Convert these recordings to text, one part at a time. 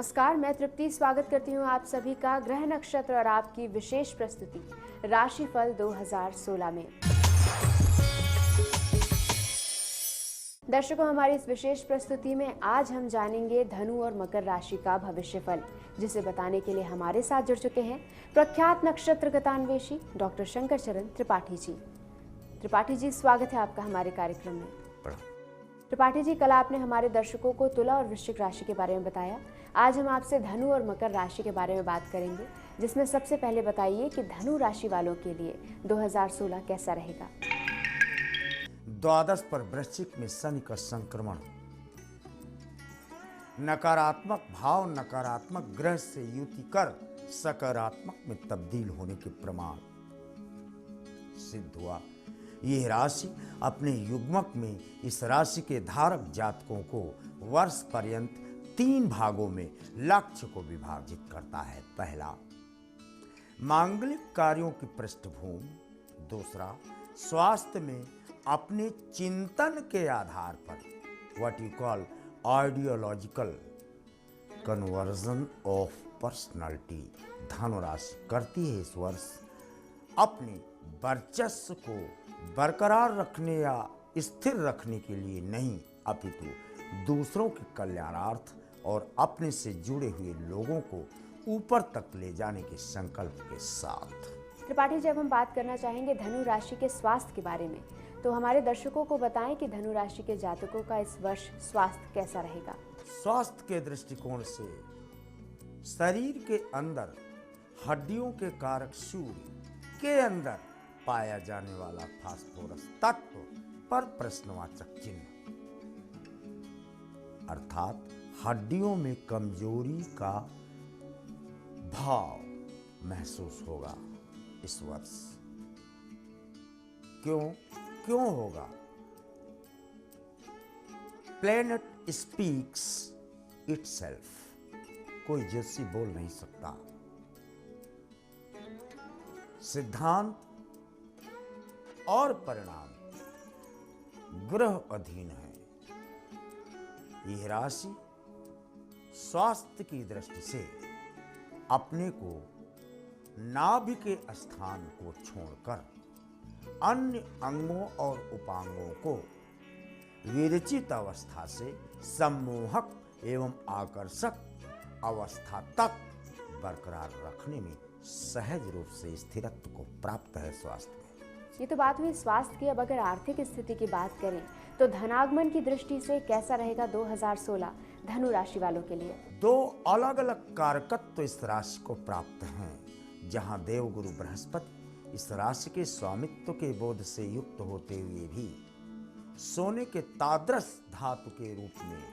नमस्कार, मैं तृप्ति स्वागत करती हूँ आप सभी का ग्रह नक्षत्र और आपकी विशेष प्रस्तुति राशिफल 2016 में। दर्शकों, हमारी इस विशेष प्रस्तुति में आज हम जानेंगे धनु और मकर राशि का भविष्यफल, जिसे बताने के लिए हमारे साथ जुड़ चुके हैं प्रख्यात नक्षत्र गतान्वेषी डॉक्टर शंकर चरण त्रिपाठी जी। त्रिपाठी जी, स्वागत है आपका हमारे कार्यक्रम में। त्रिपाठी जी, कल आपने हमारे दर्शकों को तुला और वृश्चिक राशि के बारे में बताया। आज हम आपसे धनु और मकर राशि के बारे में बात करेंगे, जिसमें सबसे पहले बताइए कि धनु राशि वालों के लिए 2016 कैसा रहेगा। द्वादश पर वृश्चिक में शनि का संक्रमण, नकारात्मक भाव नकारात्मक ग्रह से युति कर सकारात्मक में तब्दील होने के प्रमाण सिद्ध हुआ। यह राशि अपने युग्मक में इस राशि के धारक जातकों को वर्ष पर्यंत 3 भागों में लक्ष्य को विभाजित करता है। पहला, मांगलिक कार्यों की पृष्ठभूमि। दूसरा, स्वास्थ्य में अपने चिंतन के आधार पर what you call ideological conversion of personality. धनु राशि करती है इस वर्ष अपने वर्चस्व को बरकरार रखने या स्थिर रखने के लिए नहीं, अपितु दूसरों के कल्याणार्थ और अपने से जुड़े हुए लोगों को ऊपर तक ले जाने के संकल्प के साथ। त्रिपाठी, जब हम बात करना चाहेंगे धनु राशि के स्वास्थ्य के बारे में, तो हमारे दर्शकों को बताएं कि धनु राशि के जातकों का इस वर्ष स्वास्थ्य कैसा रहेगा। स्वास्थ्य के दृष्टिकोण से शरीर के अंदर हड्डियों के कारक सूर्य के अंदर पाया जाने वाला फास्फोरस तत्व पर प्रश्नवाचक चिन्ह, अर्थात हड्डियों में कमजोरी का भाव महसूस होगा इस वर्ष। क्यों होगा? प्लेनेट स्पीक्स इटसेल्फ, कोई ज्योतिषी बोल नहीं सकता। सिद्धांत और परिणाम ग्रह अधीन है। यह राशि स्वास्थ्य की दृष्टि से अपने को नाभि के स्थान को छोड़कर अन्य अंगों और उपांगों को विरचित अवस्था से सम्मोहक एवं आकर्षक अवस्था तक बरकरार रखने में सहज रूप से स्थिरत्व को प्राप्त है स्वास्थ्य में। ये तो बात हुई स्वास्थ्य की। अब अगर आर्थिक स्थिति की बात करें तो धनागमन की दृष्टि से कैसा रहेगा 2016 धनु राशि वालों के लिए। 2 अलग अलग कारकत्व इस राशि को प्राप्त हैं। जहां देवगुरु बृहस्पति इस राशि के स्वामित्व के बोध से युक्त होते हुए भी सोने के ताद्रस धातु के रूप में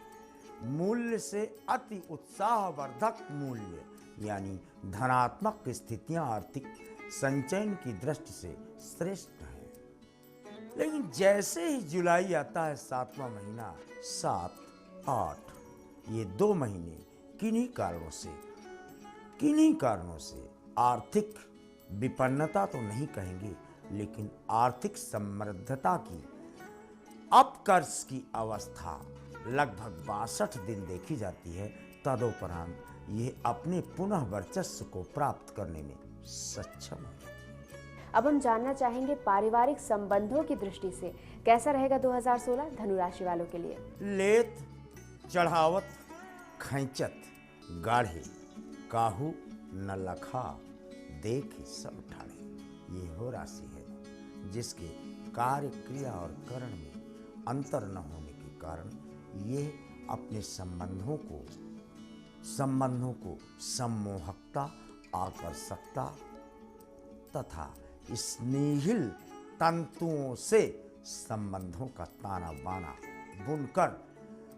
मूल्य से अति उत्साहवर्धक मूल्य यानी धनात्मक स्थितियां आर्थिक संचयन की दृष्टि से श्रेष्ठ है। लेकिन जैसे ही जुलाई आता है, 7वां महीना, 7, 8, ये 2 महीने किन्हीं कारणों से आर्थिक विपन्नता तो नहीं कहेंगे, लेकिन आर्थिक समृद्धता की अपकर्ष की अवस्था लगभग 62 दिन देखी जाती है। तदोपरांत ये अपने पुनः वर्चस्व को प्राप्त करने में सक्षम है। अब हम जानना चाहेंगे पारिवारिक संबंधों की दृष्टि से कैसा रहेगा 2016 धनु राशि वालों के लिए। लेत, चढ़ावत, खैंचत, गाढ़े, काहू, नलखा, देख सब ठाड़े, ये हो राशि है जिसके कार्य क्रिया और करण में अंतर न होने के कारण ये अपने संबंधों को सम्मोहकता, आकर्षकता तथा स्नेहिल तंतुओं से संबंधों का ताना बाना बुनकर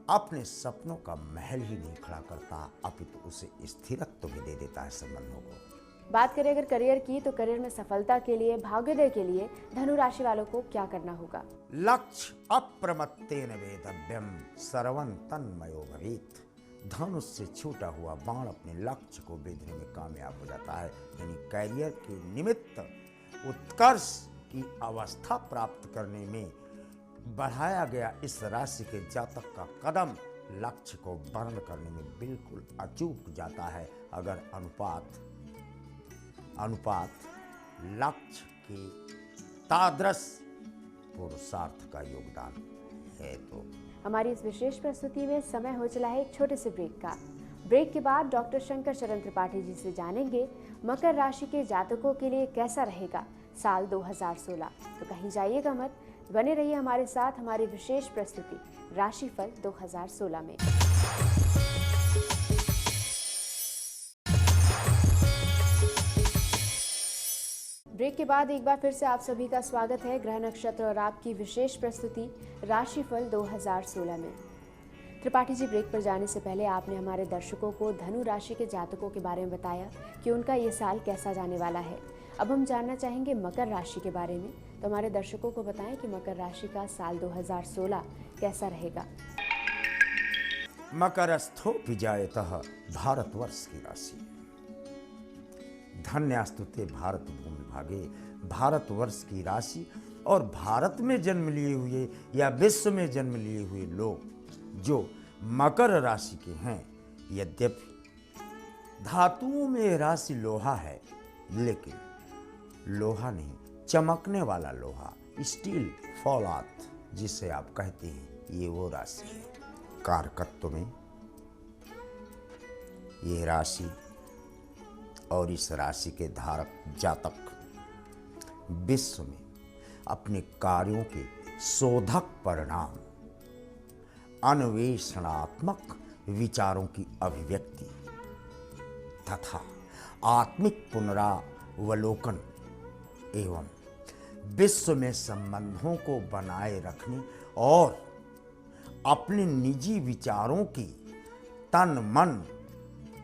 अपने सपनों का महल ही नहीं खड़ा करता, अपितु उसे स्थिरत्व भी दे देता है संबंधों को। बात करें अगर करियर की, तो करियर में सफलता के लिए, भाग्योदय के लिए धनु राशि वालों को क्या करना होगा। लक्ष्य अप्रमत्तेन वेदव्यम सर्वं तन्मयो भवेत्। धनुष से छूटा हुआ बाण अपने लक्ष्य को भेदने में कामयाब हो जाता है। यानी कैरियर के निमित्त उत्कर्ष की अवस्था प्राप्त करने में बढ़ाया गया इस राशि के जातक का कदम लक्ष्य को वर्ण करने में बिल्कुल अचूक जाता है। अगर अनुपात लक्ष्य के तादृश पुरुषार्थ का योगदान है। तो हमारी इस विशेष प्रस्तुति में समय हो चला है एक छोटे से ब्रेक का। ब्रेक के बाद डॉक्टर शंकर चरण त्रिपाठी जी से जानेंगे मकर राशि के जातकों के लिए कैसा रहेगा साल 2016। तो कहीं जाइएगा मत, बने रहिए हमारे साथ हमारी विशेष प्रस्तुति राशिफल 2016 में। ब्रेक के बाद एक बार फिर से आप सभी का स्वागत है ग्रह नक्षत्र और आपकी विशेष प्रस्तुति राशिफल 2016 में। त्रिपाठी जी, ब्रेक पर जाने से पहले आपने हमारे दर्शकों को धनु राशि के जातकों के बारे में बताया कि उनका ये साल कैसा जाने वाला है। अब हम जानना चाहेंगे मकर राशि के बारे में। तो हमारे दर्शकों को बताएं कि मकर राशि का साल 2016 कैसा रहेगा। मकरस्थो विजायतः भारतवर्ष की राशि। धन्यास्तुते भारत भूमि भागे। भारतवर्ष की राशि और भारत में जन्म लिए हुए या विश्व में जन्म लिए हुए लोग जो मकर राशि के हैं, यद्यपि धातुओं में राशि लोहा है, लेकिन लोहा नहीं, चमकने वाला लोहा, स्टील, फौलाद जिसे आप कहते हैं, ये वो राशि है। कारकत्व में ये राशि और इस राशि के धारक जातक विश्व में अपने कार्यों के शोधक परिणाम, अन्वेषणात्मक विचारों की अभिव्यक्ति तथा आत्मिक पुनरावलोकन एवं विश्व में संबंधों को बनाए रखने और अपने निजी विचारों की तन मन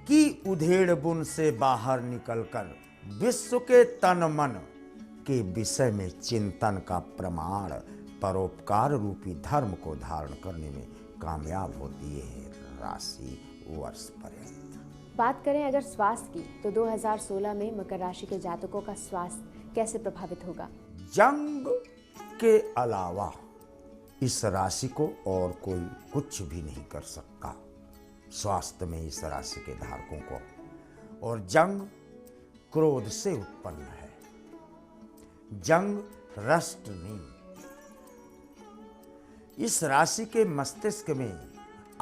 की उधेड़ बुन से बाहर निकलकर विश्व के तन मन के विषय में चिंतन का प्रमाण परोपकार रूपी धर्म को धारण करने में कामयाब होती है राशि वर्ष पर्यंत। बात करें अगर स्वास्थ्य की, तो 2016 में मकर राशि के जातकों का स्वास्थ्य कैसे प्रभावित होगा। जंग के अलावा इस राशि को और कोई कुछ भी नहीं कर सकता स्वास्थ्य में इस राशि के धारकों को। और जंग क्रोध से उत्पन्न है, जंग रष्ट नहीं। इस राशि के मस्तिष्क में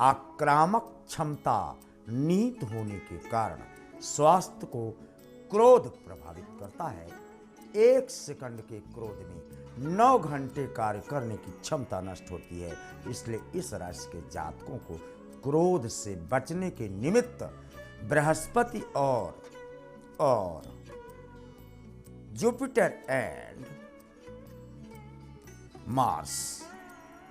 आक्रामक क्षमता निहित होने के कारण स्वास्थ्य को क्रोध प्रभावित करता है। 1 सेकंड के क्रोध में 9 घंटे कार्य करने की क्षमता नष्ट होती है। इसलिए इस राशि के जातकों को क्रोध से बचने के निमित्त बृहस्पति और जुपिटर एंड मार्स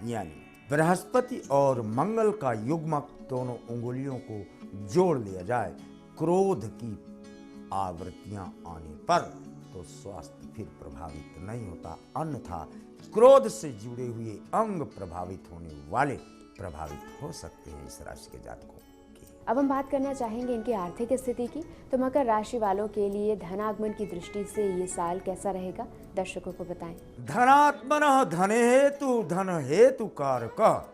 यानी बृहस्पति और मंगल का युग्मक दोनों उंगलियों को जोड़ लिया जाए क्रोध की आवृत्तियां आने पर, तो स्वास्थ्य फिर प्रभावित नहीं होता। अन्यथा क्रोध से जुड़े हुए अंग प्रभावित होने वाले प्रभावित हो सकते हैं इस राशि के जातकों की। अब हम बात करना चाहेंगे इनकी आर्थिक स्थिति की। तो मकर राशि वालों के लिए धनागमन की दृष्टि से ये साल कैसा रहेगा, दर्शकों को बताएं। धनात्मनः धने हेतु धन हेतु कारक,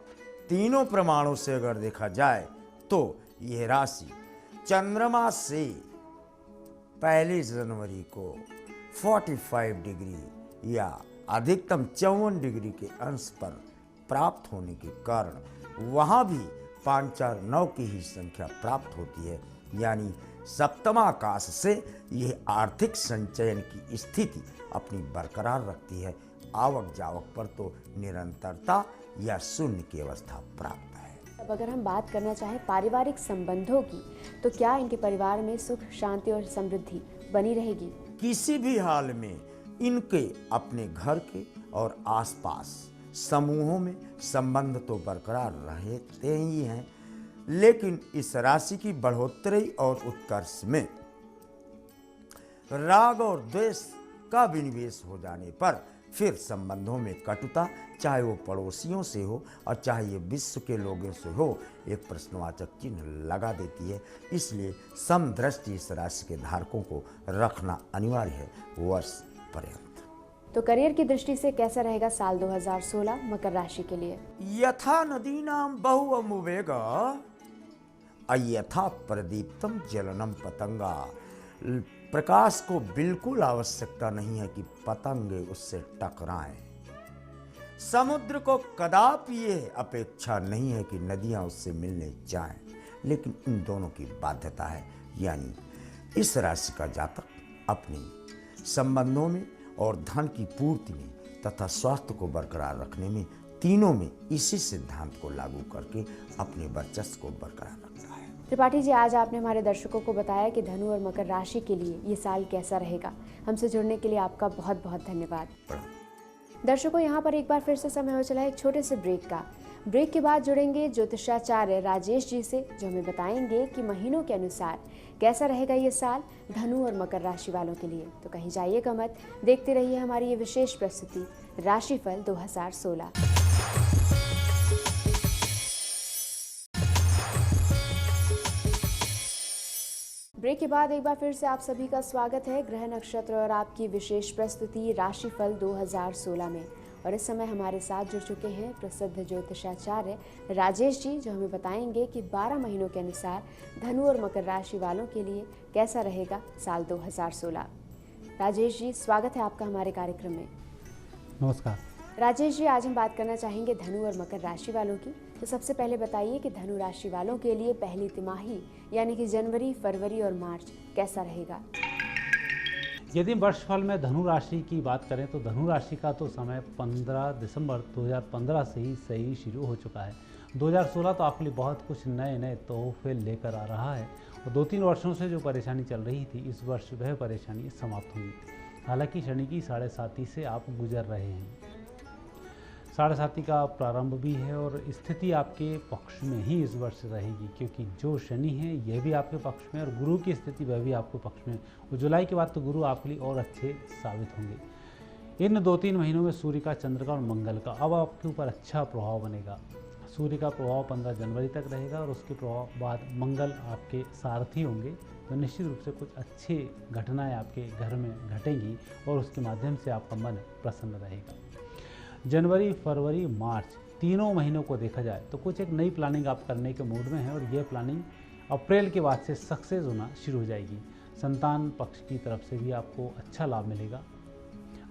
तीनों प्रमाणों से अगर देखा जाए तो यह राशि चंद्रमा से 1 जनवरी को 45 डिग्री या अधिकतम 54 डिग्री के अंश पर प्राप्त होने के कारण वहाँ भी 5, 4, 9 की ही संख्या प्राप्त होती है। यानी सप्तमाकाश से यह आर्थिक संचयन की स्थिति अपनी बरकरार रखती है। आवक जावक पर तो निरंतरता या शून्य की अवस्था प्राप्त है। अब अगर हम बात करना चाहें पारिवारिक संबंधों की, तो क्या इनके परिवार में सुख, शांति और समृद्धि बनी रहेगी। किसी भी हाल में इनके अपने घर के और आसपास समूहों में संबंध तो बरकरार रहते ही हैं, लेकिन इस राशि की बढ़ोतरी और उत्कर्ष में राग और द्वेष का विनिवेश हो जाने पर फिर संबंधों में कटुता, चाहे वो पड़ोसियों से हो और चाहे ये विश्व के लोगों से हो, एक प्रश्नवाचक चिन्ह लगा देती है। इसलिए समदृष्टि इस राशि के धारकों को रखना अनिवार्य है वर्ष पर्यंत। तो करियर की दृष्टि से कैसा रहेगा साल 2016 मकर राशि के लिए? यथा नदीनां बहुअमुवेग अयथा प्रदीप्तम जलनम पतंगा। प्रकाश को बिल्कुल आवश्यकता नहीं है कि पतंगे उससे टकराएं। समुद्र को कदापि ये अपेक्षा नहीं है कि नदियां उससे मिलने जाएं, लेकिन इन दोनों की बाध्यता है। यानी इस राशि का जातक अपनी संबंधों में और धन की पूर्ति में तथा स्वास्थ्य को बरकरार रखने में, तीनों में इसी सिद्धांत को लागू करके अपने वर्चस्व को बरकरार रखता है। त्रिपाठी जी, आज आपने हमारे दर्शकों को बताया कि धनु और मकर राशि के लिए ये साल कैसा रहेगा। हमसे जुड़ने के लिए आपका बहुत बहुत धन्यवाद। दर्शकों, यहाँ पर एक बार फिर से समय हो चला है एक छोटे से ब्रेक का। ब्रेक के बाद जुड़ेंगे ज्योतिषाचार्य राजेश जी से, जो हमें बताएंगे कि महीनों के अनुसार कैसा रहेगा ये साल धनु और मकर राशि वालों के लिए। तो कहीं जाइएगा मत, देखते रहिए हमारी ये विशेष प्रस्तुति राशिफल 2016। ब्रेक के बाद एक बार फिर से आप सभी का स्वागत है ग्रह नक्षत्र और आपकी विशेष प्रस्तुति राशिफल 2016 में। और इस समय हमारे साथ जुड़ चुके हैं प्रसिद्ध ज्योतिषाचार्य राजेश जी, जो हमें बताएंगे कि 12 महीनों के अनुसार धनु और मकर राशि वालों के लिए कैसा रहेगा साल 2016। राजेश जी, स्वागत है आपका हमारे कार्यक्रम में। नमस्कार राजेश जी, आज हम बात करना चाहेंगे धनु और मकर राशि वालों की। तो सबसे पहले बताइए कि धनु राशि वालों के लिए पहली तिमाही यानी कि जनवरी, फरवरी और मार्च कैसा रहेगा? यदि वर्षफल में धनु राशि की बात करें तो धनु राशि का तो समय 15 दिसंबर 2015 से ही सही शुरू हो चुका है। 2016 तो आपके लिए बहुत कुछ नए नए तोहफे लेकर आ रहा है और 2-3 वर्षों से जो परेशानी चल रही थी, इस वर्ष वह परेशानी समाप्त होगी। हालांकि शनि की 7.5 से आप गुजर रहे हैं। 7.5 का प्रारंभ भी है और स्थिति आपके पक्ष में ही इस वर्ष रहेगी, क्योंकि जो शनि है यह भी आपके पक्ष में और गुरु की स्थिति वह भी आपके पक्ष में। और जुलाई के बाद तो गुरु आपके लिए और अच्छे साबित होंगे। इन 2-3 महीनों में सूर्य का, चंद्र का और मंगल का अब आपके ऊपर अच्छा प्रभाव बनेगा। सूर्य का प्रभाव 15 जनवरी तक रहेगा और उसके प्रभाव बाद मंगल आपके सारथी होंगे, तो निश्चित रूप से कुछ अच्छी घटनाएँ आपके घर में घटेंगी और उसके माध्यम से आपका मन प्रसन्न रहेगा। जनवरी, फरवरी, मार्च तीनों महीनों को देखा जाए तो कुछ एक नई प्लानिंग आप करने के मूड में हैं और यह प्लानिंग अप्रैल के बाद से सक्सेस होना शुरू हो जाएगी। संतान पक्ष की तरफ से भी आपको अच्छा लाभ मिलेगा।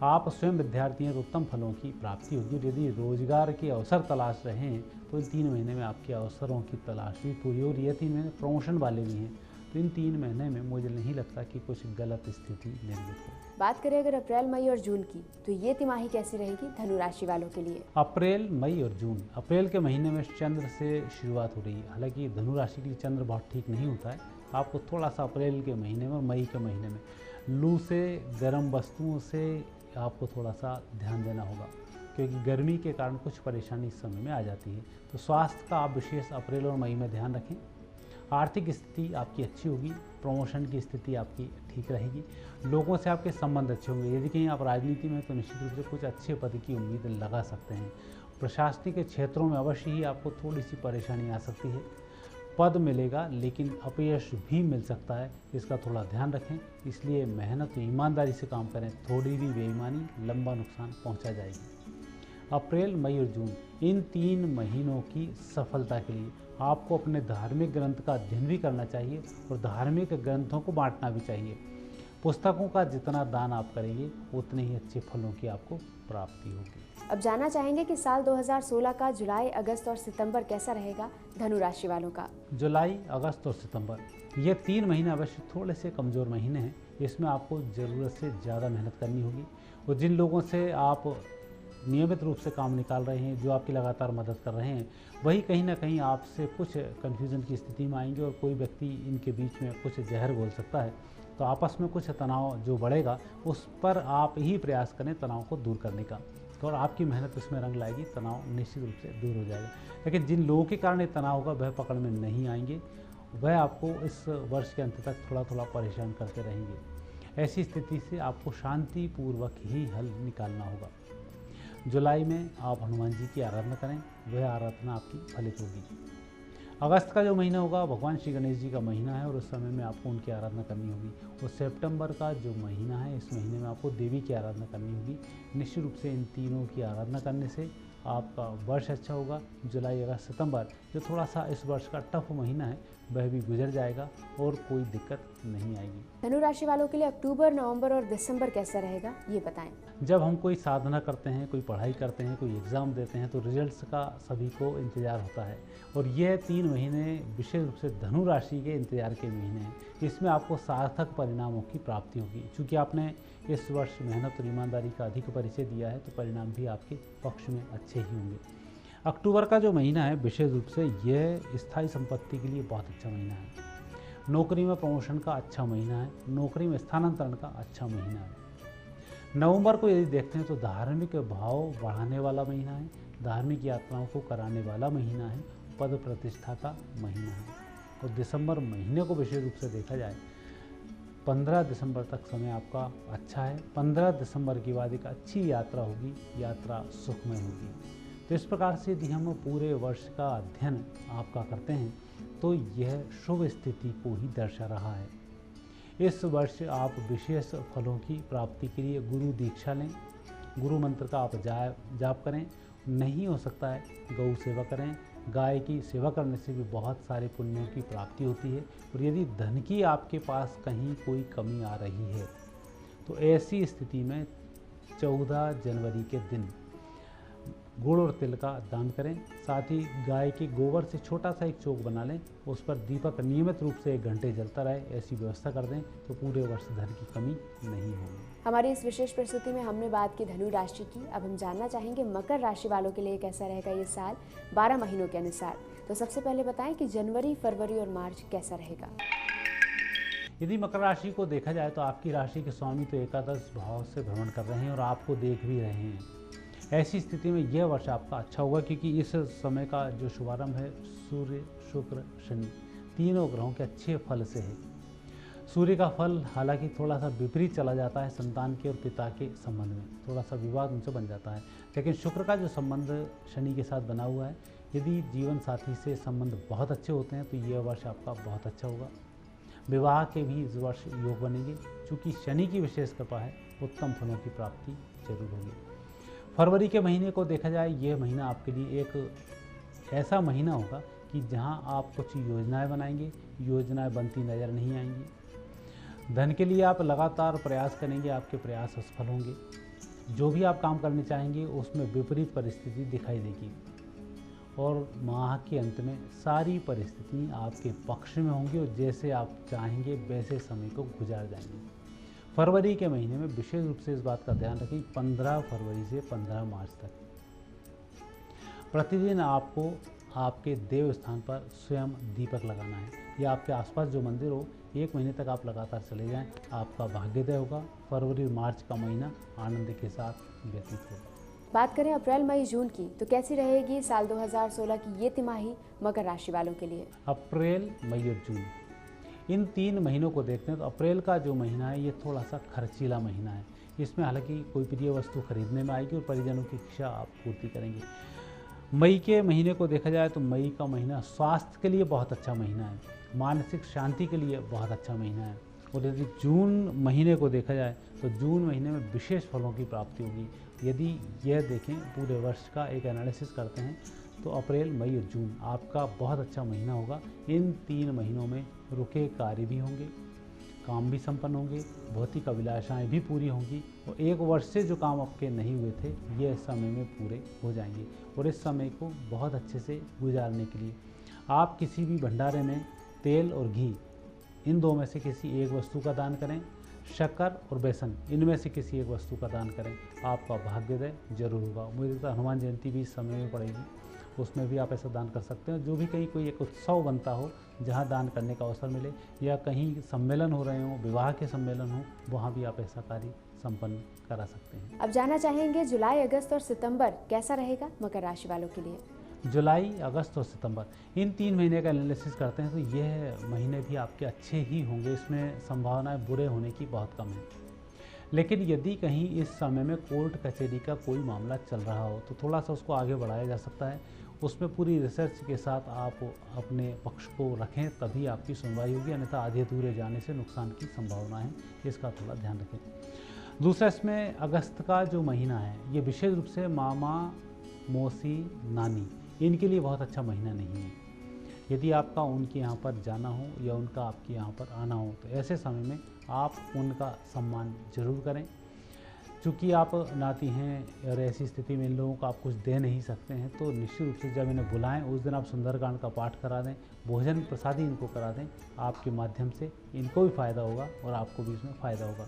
आप स्वयं विद्यार्थी हैं तो उत्तम फलों की प्राप्ति होगी। यदि रोजगार के अवसर तलाश रहे हैं तो इन 3 महीने में आपके अवसरों की तलाश भी पूरी हो रही है। 3 महीने प्रमोशन वाले भी हैं, तो इन 3 महीने में मुझे नहीं लगता कि कुछ गलत स्थिति निर्मित हो। बात करें अगर अप्रैल, मई और जून की, तो ये तिमाही कैसी रहेगी धनु राशि वालों के लिए? अप्रैल, मई और जून, अप्रैल के महीने में चंद्र से शुरुआत हो रही है। हालांकि धनु राशि के लिए चंद्र बहुत ठीक नहीं होता है। आपको थोड़ा सा अप्रैल के महीने में और मई के महीने में लू से, गर्म वस्तुओं से आपको थोड़ा सा ध्यान देना होगा, क्योंकि गर्मी के कारण कुछ परेशानी इस समय में आ जाती है। तो स्वास्थ्य का आप विशेष अप्रैल और मई में ध्यान रखें। आर्थिक स्थिति आपकी अच्छी होगी, प्रमोशन की स्थिति आपकी ठीक रहेगी, लोगों से आपके संबंध अच्छे होंगे। यदि कहीं आप राजनीति में तो निश्चित रूप से कुछ अच्छे पद की उम्मीद लगा सकते हैं। प्रशासनिक क्षेत्रों में अवश्य ही आपको थोड़ी सी परेशानी आ सकती है। पद मिलेगा लेकिन अपयश भी मिल सकता है, इसका थोड़ा ध्यान रखें। इसलिए मेहनत और ईमानदारी से काम करें, थोड़ी भी बेईमानी लंबा नुकसान पहुंचा जाएगी। अप्रैल, मई और जून इन 3 महीनों की सफलता के लिए आपको अपने धार्मिक ग्रंथ का अध्ययन भी करना चाहिए और धार्मिक ग्रंथों को बांटना भी चाहिए। पुस्तकों का जितना दान आप करेंगे उतने ही अच्छे फलों की आपको प्राप्ति होगी। अब जानना चाहेंगे कि साल 2016 का जुलाई, अगस्त और सितंबर कैसा रहेगा धनु राशि वालों का? जुलाई, अगस्त और सितंबर ये 3 महीने अवश्य थोड़े से कमज़ोर महीने हैं। इसमें आपको ज़रूरत से ज़्यादा मेहनत करनी होगी और जिन लोगों से आप नियमित रूप से काम निकाल रहे हैं, जो आपकी लगातार मदद कर रहे हैं, वही कहीं ना कहीं आपसे कुछ कन्फ्यूज़न की स्थिति में आएंगे और कोई व्यक्ति इनके बीच में कुछ जहर घोल सकता है। तो आपस में कुछ तनाव जो बढ़ेगा उस पर आप ही प्रयास करें तनाव को दूर करने का, तो और आपकी मेहनत इसमें रंग लाएगी, तनाव निश्चित रूप से दूर हो जाएगा। लेकिन जिन लोगों के कारण ये तनाव होगा वह पकड़ में नहीं आएंगे, वह आपको इस वर्ष के अंत तक थोड़ा थोड़ा परेशान करते रहेंगे। ऐसी स्थिति से आपको शांतिपूर्वक ही हल निकालना होगा। जुलाई में आप हनुमान जी की आराधना करें, वह आराधना आपकी फलित होगी। अगस्त का जो महीना होगा भगवान श्री गणेश जी का महीना है और उस समय में आपको उनकी आराधना करनी होगी। और सितंबर का जो महीना है, इस महीने में आपको देवी की आराधना करनी होगी। निश्चित रूप से इन तीनों की आराधना करने से आपका वर्ष अच्छा होगा। जुलाई, अगस्त, सितंबर जो थोड़ा सा इस वर्ष का टफ महीना है वह भी गुजर जाएगा और कोई दिक्कत नहीं आएगी। धनु राशि वालों के लिए अक्टूबर, नवंबर और दिसंबर कैसा रहेगा, ये बताएं। जब हम कोई साधना करते हैं, कोई पढ़ाई करते हैं, कोई एग्ज़ाम देते हैं तो रिजल्ट्स का सभी को इंतज़ार होता है और यह 3 महीने विशेष रूप से धनु राशि के इंतज़ार के महीने हैं। इसमें आपको सार्थक परिणामों की प्राप्ति होगी। चूँकि आपने इस वर्ष मेहनत और ईमानदारी का अधिक परिचय दिया है तो परिणाम भी आपके पक्ष में अच्छे ही होंगे। अक्टूबर का जो महीना है विशेष रूप से यह स्थायी संपत्ति के लिए बहुत अच्छा महीना है। नौकरी में प्रमोशन का अच्छा महीना है, नौकरी में स्थानांतरण का अच्छा महीना है। नवंबर को यदि देखते हैं तो धार्मिक भाव बढ़ाने वाला महीना है, धार्मिक यात्राओं को कराने वाला महीना है, पद प्रतिष्ठा का महीना है। और दिसंबर महीने को विशेष रूप से देखा जाए 15 दिसंबर तक समय आपका अच्छा है। 15 दिसंबर के बाद एक अच्छी यात्रा होगी, यात्रा सुखमय होगी। तो इस प्रकार से यदि हम पूरे वर्ष का अध्ययन आपका करते हैं तो यह शुभ स्थिति को ही दर्शा रहा है। इस वर्ष आप विशेष फलों की प्राप्ति के लिए गुरु दीक्षा लें, गुरु मंत्र का आप जाप करें। नहीं हो सकता है गौ सेवा करें, गाय की सेवा करने से भी बहुत सारे पुण्यों की प्राप्ति होती है। और यदि धन की आपके पास कहीं कोई कमी आ रही है तो ऐसी स्थिति में 14 जनवरी के दिन गुड़ और तिल का दान करें। साथ ही गाय के गोबर से छोटा सा एक चौक बना लें, उस पर दीपक नियमित रूप से 1 घंटे जलता रहे, ऐसी व्यवस्था कर दें तो पूरे वर्ष धन की कमी नहीं होगी। हमारी इस विशेष प्रस्तुति में हमने बात की धनु राशि की। अब हम जानना चाहेंगे मकर राशि वालों के लिए कैसा रहेगा ये साल 12 महीनों के अनुसार। तो सबसे पहले बताएं कि जनवरी, फरवरी और मार्च कैसा रहेगा। यदि मकर राशि को देखा जाए तो आपकी राशि के स्वामी तो एकादश भाव से भ्रमण कर रहे हैं और आपको देख भी रहे हैं। ऐसी स्थिति में यह वर्ष आपका अच्छा होगा क्योंकि इस समय का जो शुभारंभ है सूर्य, शुक्र, शनि तीनों ग्रहों के अच्छे फल से है। सूर्य का फल हालांकि थोड़ा सा विपरीत चला जाता है संतान के और पिता के संबंध में, थोड़ा सा विवाद उनसे बन जाता है। लेकिन शुक्र का जो संबंध शनि के साथ बना हुआ है, यदि जीवन साथी से संबंध बहुत अच्छे होते हैं तो यह वर्ष आपका बहुत अच्छा होगा। विवाह के भी इस वर्ष योग बनेंगे। चूँकि शनि की विशेष कृपा है, उत्तम फलों की प्राप्ति जरूर होगी। फरवरी के महीने को देखा जाए, यह महीना आपके लिए एक ऐसा महीना होगा कि जहां आप कुछ योजनाएं बनाएंगे, योजनाएं बनती नज़र नहीं आएंगी। धन के लिए आप लगातार प्रयास करेंगे, आपके प्रयास असफल होंगे। जो भी आप काम करने चाहेंगे उसमें विपरीत परिस्थिति दिखाई देगी और माह के अंत में सारी परिस्थिति आपके पक्ष में होंगी और जैसे आप चाहेंगे वैसे समय को गुजार जाएंगे। फरवरी के महीने में विशेष रूप से इस बात का ध्यान रखें, 15 फरवरी से 15 मार्च तक प्रतिदिन आपको आपके देव स्थान पर स्वयं दीपक लगाना है या आपके आसपास जो मंदिर हो 1 महीने तक आप लगातार चले जाएं, आपका भाग्योदय होगा। फरवरी और मार्च का महीना आनंद के साथ व्यतीत होगा। बात करें अप्रैल, मई, जून की, तो कैसी रहेगी साल 2016 की ये तिमाही मकर राशि वालों के लिए। अप्रैल, मई और जून इन 3 महीनों को देखते हैं तो अप्रैल का जो महीना है ये थोड़ा सा खर्चीला महीना है। इसमें हालांकि कोई प्रिय वस्तु खरीदने में आएगी और परिजनों की इच्छा आप पूर्ति करेंगे। मई के महीने को देखा जाए तो मई का महीना स्वास्थ्य के लिए बहुत अच्छा महीना है, मानसिक शांति के लिए बहुत अच्छा महीना है। और यदि जून महीने को देखा जाए तो जून महीने में विशेष फलों की प्राप्ति होगी। यदि यह देखें पूरे वर्ष का एक एनालिसिस करते हैं तो अप्रैल, मई और जून आपका बहुत अच्छा महीना होगा। इन 3 महीनों में रुके कार्य भी होंगे, काम भी संपन्न होंगे, भौतिक अभिलाषाएं भी पूरी होंगी और 1 वर्ष से जो काम आपके नहीं हुए थे ये इस समय में पूरे हो जाएंगे। और इस समय को बहुत अच्छे से गुजारने के लिए आप किसी भी भंडारे में तेल और घी इन 2 में से किसी एक वस्तु का दान करें। शक्कर और बेसन इनमें से किसी एक वस्तु का दान करें, आपका भाग्योदय जरूर होगा। मुझे लगता है हनुमान जयंती भी इस समय में पड़ेगी, उसमें भी आप ऐसा दान कर सकते हैं। जो भी कहीं कोई एक उत्सव बनता हो जहां दान करने का अवसर मिले या कहीं सम्मेलन हो रहे हों, विवाह के सम्मेलन हो, वहां भी आप ऐसा कार्य संपन्न करा सकते हैं। अब जानना चाहेंगे जुलाई, अगस्त और सितंबर कैसा रहेगा मकर राशि वालों के लिए। जुलाई, अगस्त और सितंबर इन 3 महीने का एनालिसिस करते हैं तो यह महीने भी आपके अच्छे ही होंगे। इसमें संभावनाएं बुरे होने की बहुत कम है। लेकिन यदि कहीं इस समय में कोर्ट कचहरी का कोई मामला चल रहा हो तो थोड़ा सा उसको आगे बढ़ाया जा सकता है उसमें पूरी रिसर्च के साथ आप अपने पक्ष को रखें, तभी आपकी सुनवाई होगी, अन्यथा आधे अधूरे जाने से नुकसान की संभावना है, इसका थोड़ा ध्यान रखें। दूसरा, इसमें अगस्त का जो महीना है ये विशेष रूप से मामा, मौसी, नानी इनके लिए बहुत अच्छा महीना नहीं है। यदि आपका उनके यहाँ पर जाना हो या उनका आपके यहाँ पर आना हो तो ऐसे समय में आप उनका सम्मान जरूर करें। चूँकि आप नाती हैं और ऐसी स्थिति में इन लोगों को आप कुछ दे नहीं सकते हैं, तो निश्चित रूप से जब इन्हें बुलाएं उस दिन आप सुंदरकांड का पाठ करा दें, भोजन प्रसादी इनको करा दें। आपके माध्यम से इनको भी फ़ायदा होगा और आपको भी इसमें फ़ायदा होगा।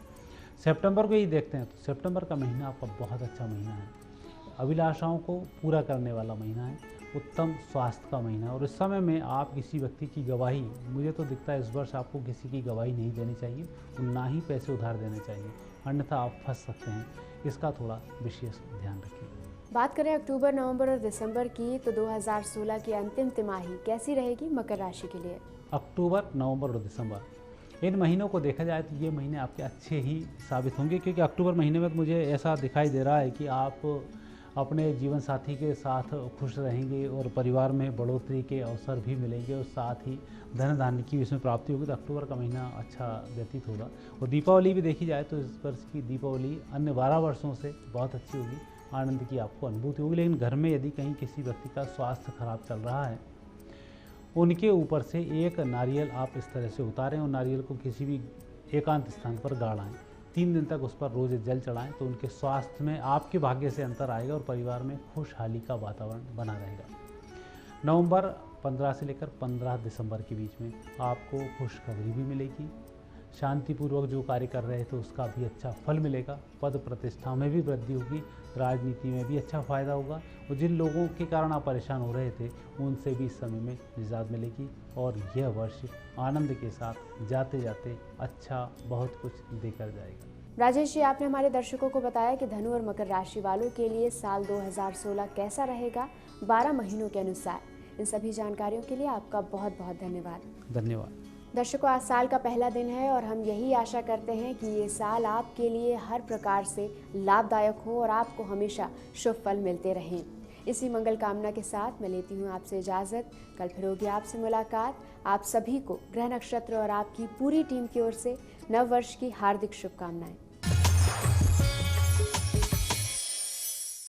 सितंबर को ही देखते हैं तो सितंबर का महीना आपका बहुत अच्छा महीना है, अभिलाषाओं को पूरा करने वाला महीना है, उत्तम स्वास्थ्य का महीना है। और इस समय में आप किसी व्यक्ति की गवाही, मुझे तो दिखता है इस वर्ष आपको किसी की गवाही नहीं देनी चाहिए और ना ही पैसे उधार देने चाहिए, अन्यथा आप फंस सकते हैं। इसका थोड़ा विशेष ध्यान रखिए। बात करें अक्टूबर, नवंबर और दिसंबर की, तो 2016 की अंतिम तिमाही कैसी रहेगी मकर राशि के लिए? अक्टूबर, नवंबर और दिसंबर इन महीनों को देखा जाए तो ये महीने आपके अच्छे ही साबित होंगे, क्योंकि अक्टूबर महीने में तो मुझे ऐसा दिखाई दे रहा है कि आप अपने जीवन साथी के साथ खुश रहेंगे और परिवार में बढ़ोतरी के अवसर भी मिलेंगे और साथ ही धन धान्य की इसमें प्राप्ति होगी। तो अक्टूबर का महीना अच्छा व्यतीत होगा। और दीपावली भी देखी जाए तो इस वर्ष की दीपावली अन्य 12 वर्षों से बहुत अच्छी होगी, आनंद की आपको अनुभूति होगी। लेकिन घर में यदि कहीं किसी व्यक्ति का स्वास्थ्य खराब चल रहा है, उनके ऊपर से एक नारियल आप इस तरह से उतारें और नारियल को किसी भी एकांत स्थान पर गाड़ाएं। 3 दिन तक उस पर रोज़ जल चढ़ाएं, तो उनके स्वास्थ्य में आपके भाग्य से अंतर आएगा और परिवार में खुशहाली का वातावरण बना रहेगा। नवंबर 15 से लेकर 15 दिसंबर के बीच में आपको खुशखबरी भी मिलेगी। शांतिपूर्वक जो कार्य कर रहे थे उसका भी अच्छा फल मिलेगा। पद प्रतिष्ठा में भी वृद्धि होगी, राजनीति में भी अच्छा फायदा होगा और जिन लोगों के कारण आप परेशान हो रहे थे उनसे भी इस समय में निजात मिलेगी। और यह वर्ष आनंद के साथ जाते जाते अच्छा बहुत कुछ देकर जाएगा। राजेश जी, आपने हमारे दर्शकों को बताया कि धनु और मकर राशि वालों के लिए साल 2016 कैसा रहेगा 12 महीनों के अनुसार। इन सभी जानकारियों के लिए आपका बहुत बहुत धन्यवाद। धन्यवाद। दर्शकों, आज साल का पहला दिन है और हम यही आशा करते हैं कि ये साल आपके लिए हर प्रकार से लाभदायक हो और आपको हमेशा शुभ फल मिलते रहें। इसी मंगल कामना के साथ मैं लेती हूँ आपसे इजाज़त। कल फिर होगी आपसे मुलाकात। आप सभी को ग्रह नक्षत्र और आपकी पूरी टीम की ओर से नव वर्ष की हार्दिक शुभकामनाएं।